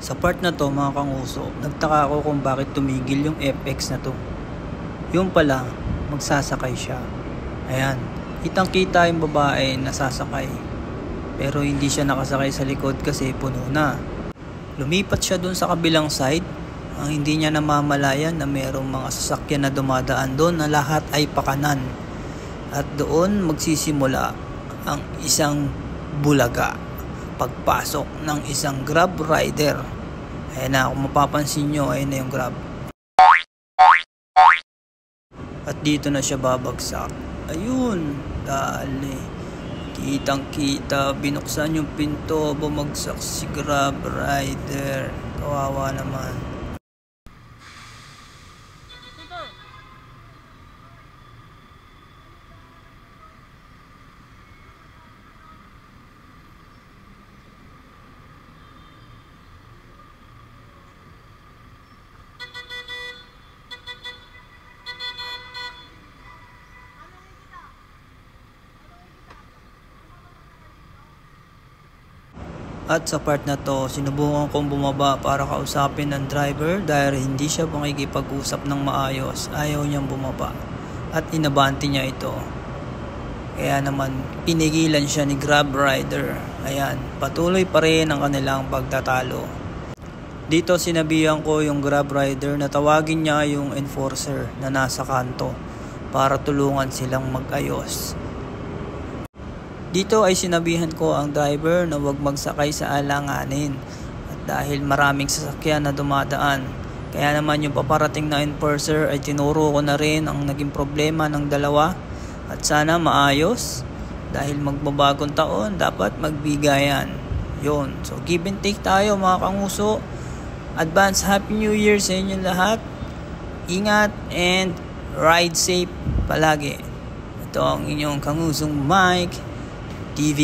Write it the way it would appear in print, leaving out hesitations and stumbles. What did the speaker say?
Sa part na to mga kanguso, nagtaka ako kung bakit tumigil yung FX na to. Yung pala, magsasakay siya. Ayan, kitang kita yung babae na sasakay. Pero hindi siya nakasakay sa likod kasi puno na. Lumipat siya dun sa kabilang side. Ang hindi niya namamalayan na mayroong mga sasakyan na dumadaan doon na lahat ay pakanan. At doon magsisimula ang isang bulaga. Pagpasok ng isang Grab rider. Ayan na, kung mapapansin nyo, ayan na yung Grab. At dito na siya babagsak. Ayun, dali. Kitang kita, binuksan yung pinto, bumagsak si Grab rider. Kawawa naman. At sa part na to, sinubukan kong bumaba para kausapin ng driver dahil hindi siya makikipag-usap ng maayos. Ayaw niyang bumaba. At inabanti niya ito. Kaya naman, pinigilan siya ni Grab rider. Ayan, patuloy pa rin ang kanilang pagtatalo. Dito sinabihan ko yung Grab rider na tawagin niya yung enforcer na nasa kanto para tulungan silang mag-ayos. Dito ay sinabihan ko ang driver na huwag magsakay sa alanganin at dahil maraming sasakyan na dumadaan. Kaya naman yung paparating na enforcer ay tinuro ko na rin ang naging problema ng dalawa at sana maayos dahil magbabagong taon dapat magbigayan. Yun. So give and take tayo mga kanguso. Advance Happy New Year sa inyo lahat. Ingat and ride safe palagi. Ito ang inyong kangusong Mike TV.